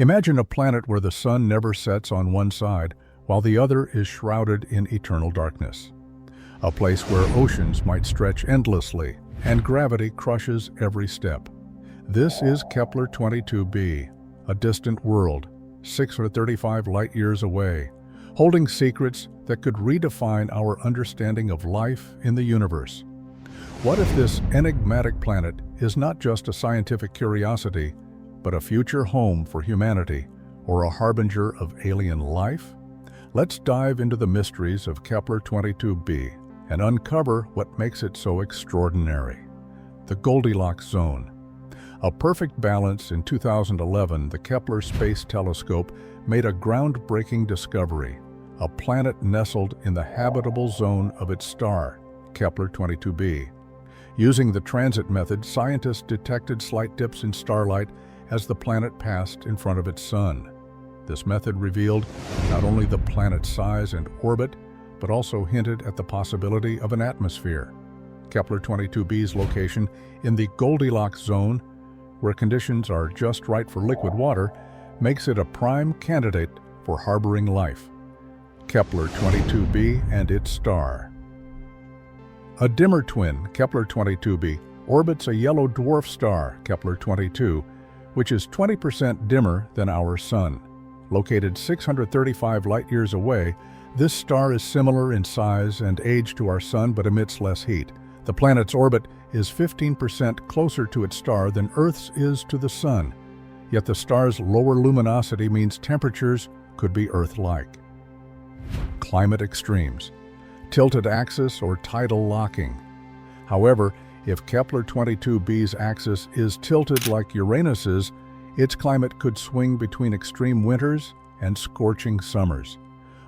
Imagine a planet where the sun never sets on one side, while the other is shrouded in eternal darkness. A place where oceans might stretch endlessly, and gravity crushes every step. This is Kepler-22b, a distant world, 635 light-years away, holding secrets that could redefine our understanding of life in the universe. What if this enigmatic planet is not just a scientific curiosity, but a future home for humanity, or a harbinger of alien life? Let's dive into the mysteries of Kepler-22b and uncover what makes it so extraordinary. The Goldilocks Zone. A perfect balance. In 2011, the Kepler Space Telescope made a groundbreaking discovery, a planet nestled in the habitable zone of its star, Kepler-22b. Using the transit method, scientists detected slight dips in starlight as the planet passed in front of its sun. This method revealed not only the planet's size and orbit, but also hinted at the possibility of an atmosphere. Kepler-22b's location in the Goldilocks Zone, where conditions are just right for liquid water, makes it a prime candidate for harboring life. Kepler-22b and its star. A dimmer twin, Kepler-22b, orbits a yellow dwarf star, Kepler-22, which is 20% dimmer than our Sun. Located 635 light-years away, this star is similar in size and age to our Sun but emits less heat. The planet's orbit is 15% closer to its star than Earth's is to the Sun, yet the star's lower luminosity means temperatures could be Earth-like. Climate extremes. Tilted axis or tidal locking. However, if Kepler-22b's axis is tilted like Uranus's, its climate could swing between extreme winters and scorching summers.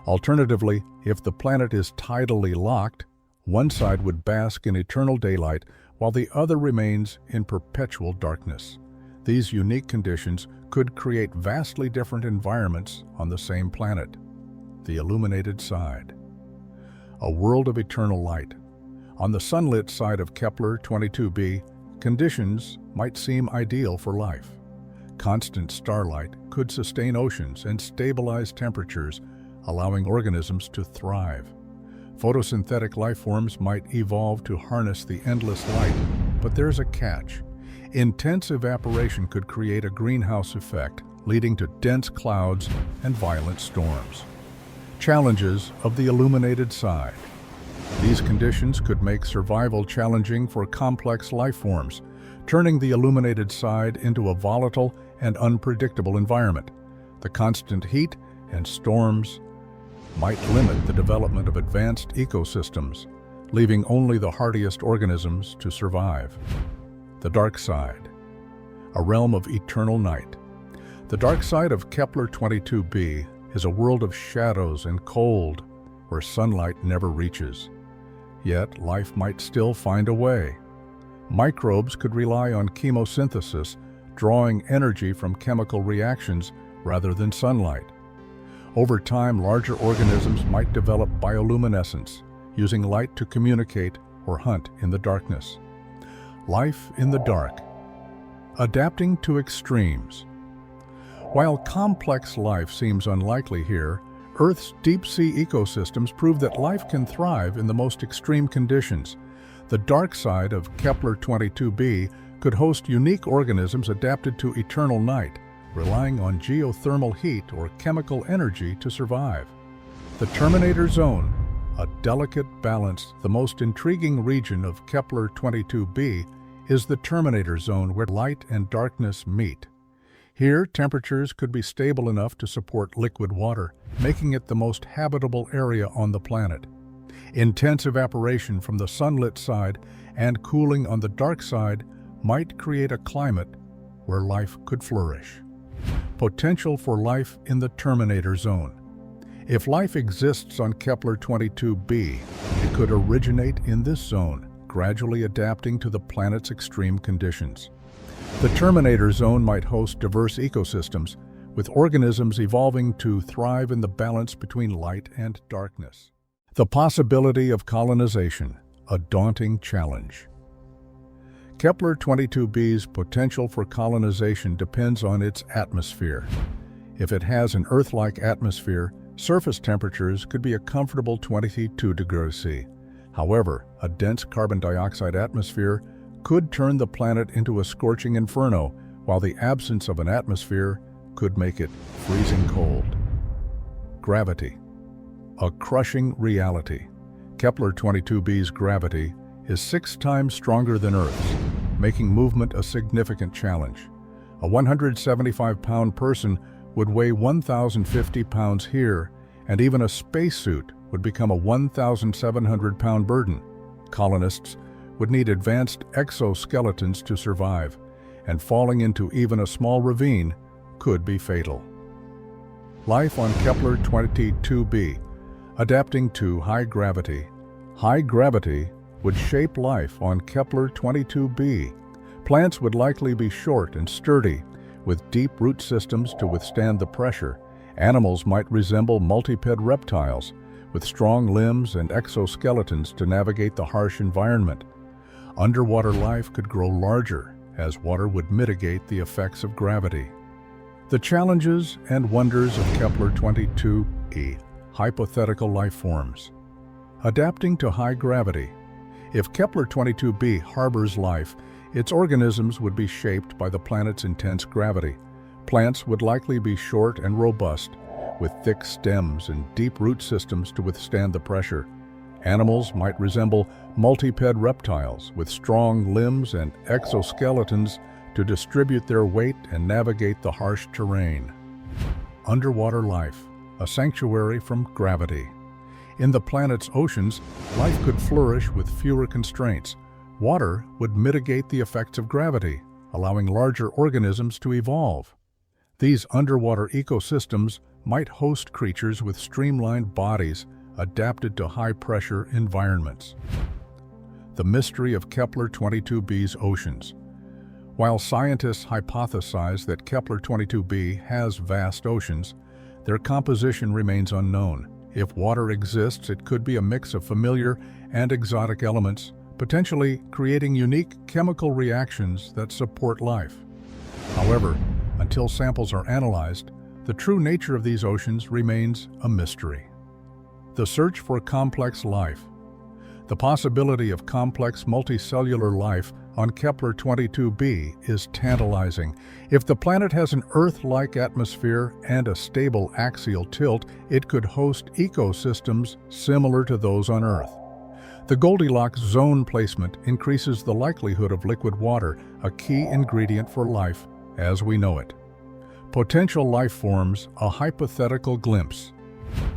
Alternatively, if the planet is tidally locked, one side would bask in eternal daylight while the other remains in perpetual darkness. These unique conditions could create vastly different environments on the same planet. The illuminated side. A world of eternal light. On the sunlit side of Kepler-22b, conditions might seem ideal for life. Constant starlight could sustain oceans and stabilize temperatures, allowing organisms to thrive. Photosynthetic life forms might evolve to harness the endless light, but there's a catch. Intense evaporation could create a greenhouse effect, leading to dense clouds and violent storms. Challenges of the illuminated side. These conditions could make survival challenging for complex life forms, turning the illuminated side into a volatile and unpredictable environment. The constant heat and storms might limit the development of advanced ecosystems, leaving only the hardiest organisms to survive. The dark side. A realm of eternal night. The dark side of Kepler-22b is a world of shadows and cold, where sunlight never reaches. Yet life might still find a way. Microbes could rely on chemosynthesis, drawing energy from chemical reactions rather than sunlight. Over time, larger organisms might develop bioluminescence, using light to communicate or hunt in the darkness. Life in the dark. Adapting to extremes. While complex life seems unlikely here, Earth's deep-sea ecosystems prove that life can thrive in the most extreme conditions. The dark side of Kepler-22b could host unique organisms adapted to eternal night, relying on geothermal heat or chemical energy to survive. The Terminator Zone, a delicate balance. The most intriguing region of Kepler-22b is the Terminator Zone, where light and darkness meet. Here, temperatures could be stable enough to support liquid water, making it the most habitable area on the planet. Intense evaporation from the sunlit side and cooling on the dark side might create a climate where life could flourish. Potential for life in the Terminator Zone. If life exists on Kepler-22b, it could originate in this zone, gradually adapting to the planet's extreme conditions. The Terminator Zone might host diverse ecosystems, with organisms evolving to thrive in the balance between light and darkness. The possibility of colonization, a daunting challenge. Kepler-22b's potential for colonization depends on its atmosphere. If it has an Earth-like atmosphere, surface temperatures could be a comfortable 22 degrees C. However, a dense carbon dioxide atmosphere could turn the planet into a scorching inferno, while the absence of an atmosphere could make it freezing cold. Gravity. A crushing reality. Kepler-22b's gravity is 6 times stronger than Earth's, making movement a significant challenge. A 175-pound person would weigh 1,050 pounds here, and even a spacesuit would become a 1,700-pound burden. Colonists would need advanced exoskeletons to survive, and falling into even a small ravine could be fatal. Life on Kepler-22b. Adapting to high gravity. High gravity would shape life on Kepler-22b. Plants would likely be short and sturdy, with deep root systems to withstand the pressure. Animals might resemble multiped reptiles, with strong limbs and exoskeletons to navigate the harsh environment. Underwater life could grow larger, as water would mitigate the effects of gravity. The challenges and wonders of Kepler-22b. Hypothetical life forms. Adapting to high gravity. If Kepler-22b harbors life, its organisms would be shaped by the planet's intense gravity. Plants would likely be short and robust, with thick stems and deep root systems to withstand the pressure. Animals might resemble multiped reptiles, with strong limbs and exoskeletons to distribute their weight and navigate the harsh terrain. Underwater life. A sanctuary from gravity. In the planet's oceans, life could flourish with fewer constraints. Water would mitigate the effects of gravity, allowing larger organisms to evolve. These underwater ecosystems might host creatures with streamlined bodies adapted to high-pressure environments. The mystery of Kepler-22b's oceans. While scientists hypothesize that Kepler-22b has vast oceans, their composition remains unknown. If water exists, it could be a mix of familiar and exotic elements, potentially creating unique chemical reactions that support life. However, until samples are analyzed, the true nature of these oceans remains a mystery. The search for complex life. The possibility of complex multicellular life on Kepler-22b is tantalizing. If the planet has an Earth-like atmosphere and a stable axial tilt, it could host ecosystems similar to those on Earth. The Goldilocks Zone placement increases the likelihood of liquid water, a key ingredient for life as we know it. Potential life forms, a hypothetical glimpse.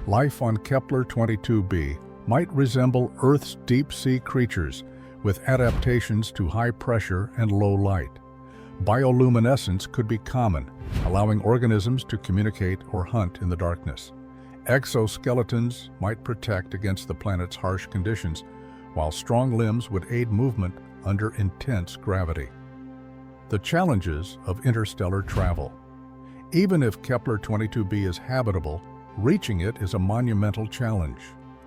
Life on Kepler-22b might resemble Earth's deep-sea creatures, with adaptations to high pressure and low light. Bioluminescence could be common, allowing organisms to communicate or hunt in the darkness. Exoskeletons might protect against the planet's harsh conditions, while strong limbs would aid movement under intense gravity. The challenges of interstellar travel. Even if Kepler-22b is habitable, reaching it is a monumental challenge.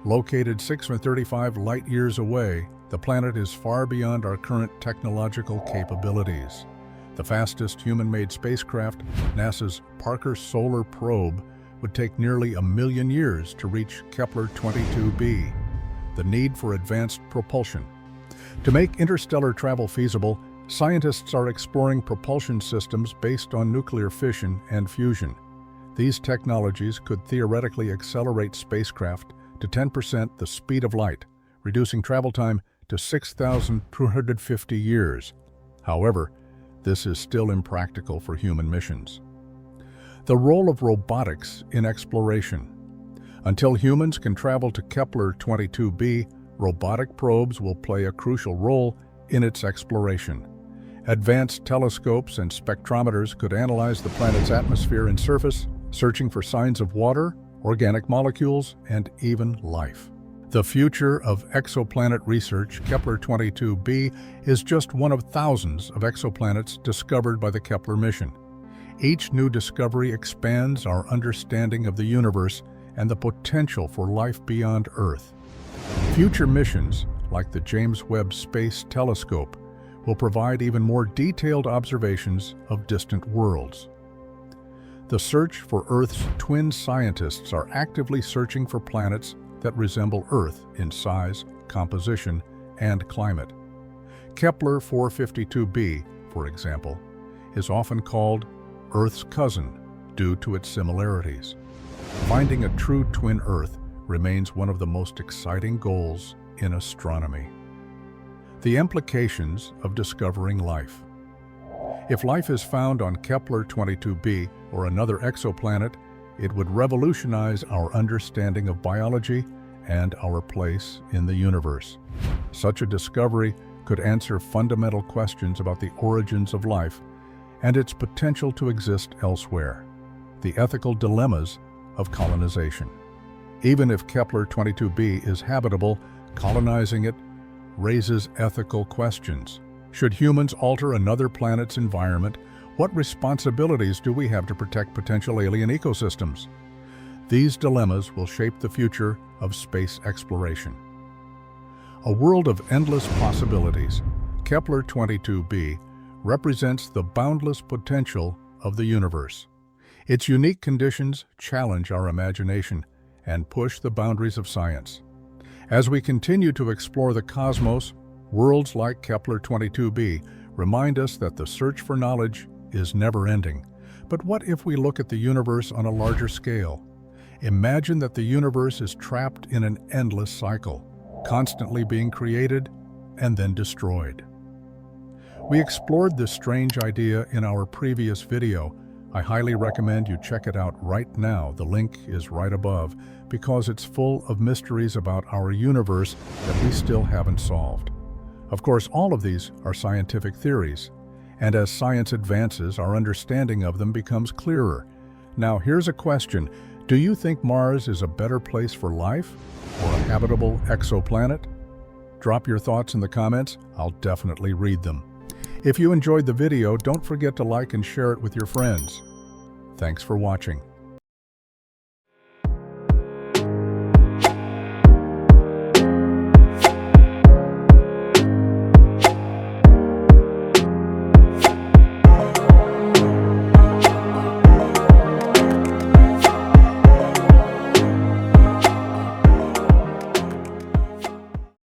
Located 635 light-years away, the planet is far beyond our current technological capabilities. The fastest human-made spacecraft, NASA's Parker Solar Probe, would take nearly 1,000,000 years to reach Kepler-22b. The need for advanced propulsion. To make interstellar travel feasible, scientists are exploring propulsion systems based on nuclear fission and fusion. These technologies could theoretically accelerate spacecraft to 10% the speed of light, reducing travel time to 6,250 years. However, this is still impractical for human missions. The role of robotics in exploration. Until humans can travel to Kepler-22b, robotic probes will play a crucial role in its exploration. Advanced telescopes and spectrometers could analyze the planet's atmosphere and surface, searching for signs of water, organic molecules, and even life. The future of exoplanet research. Kepler-22b is just one of thousands of exoplanets discovered by the Kepler mission. Each new discovery expands our understanding of the universe and the potential for life beyond Earth. Future missions, like the James Webb Space Telescope, will provide even more detailed observations of distant worlds. The search for Earth's twin scientists are actively searching for planets that resemble Earth in size, composition, and climate. Kepler-22b, for example, is often called Earth's cousin due to its similarities. Finding a true twin Earth remains one of the most exciting goals in astronomy. The implications of discovering life. If life is found on Kepler-22b or another exoplanet, it would revolutionize our understanding of biology and our place in the universe. Such a discovery could answer fundamental questions about the origins of life and its potential to exist elsewhere. The ethical dilemmas of colonization. Even if Kepler-22b is habitable, colonizing it raises ethical questions. Should humans alter another planet's environment, what responsibilities do we have to protect potential alien ecosystems? These dilemmas will shape the future of space exploration. A world of endless possibilities, Kepler-22b represents the boundless potential of the universe. Its unique conditions challenge our imagination and push the boundaries of science. As we continue to explore the cosmos, worlds like Kepler-22b remind us that the search for knowledge is never-ending. But what if we look at the universe on a larger scale? Imagine that the universe is trapped in an endless cycle, constantly being created and then destroyed. We explored this strange idea in our previous video. I highly recommend you check it out right now. The link is right above because it's full of mysteries about our universe that we still haven't solved. Of course, all of these are scientific theories, and as science advances, our understanding of them becomes clearer. Now, here's a question. Do you think Mars is a better place for life or a habitable exoplanet? Drop your thoughts in the comments. I'll definitely read them. If you enjoyed the video, don't forget to like and share it with your friends. Thanks for watching.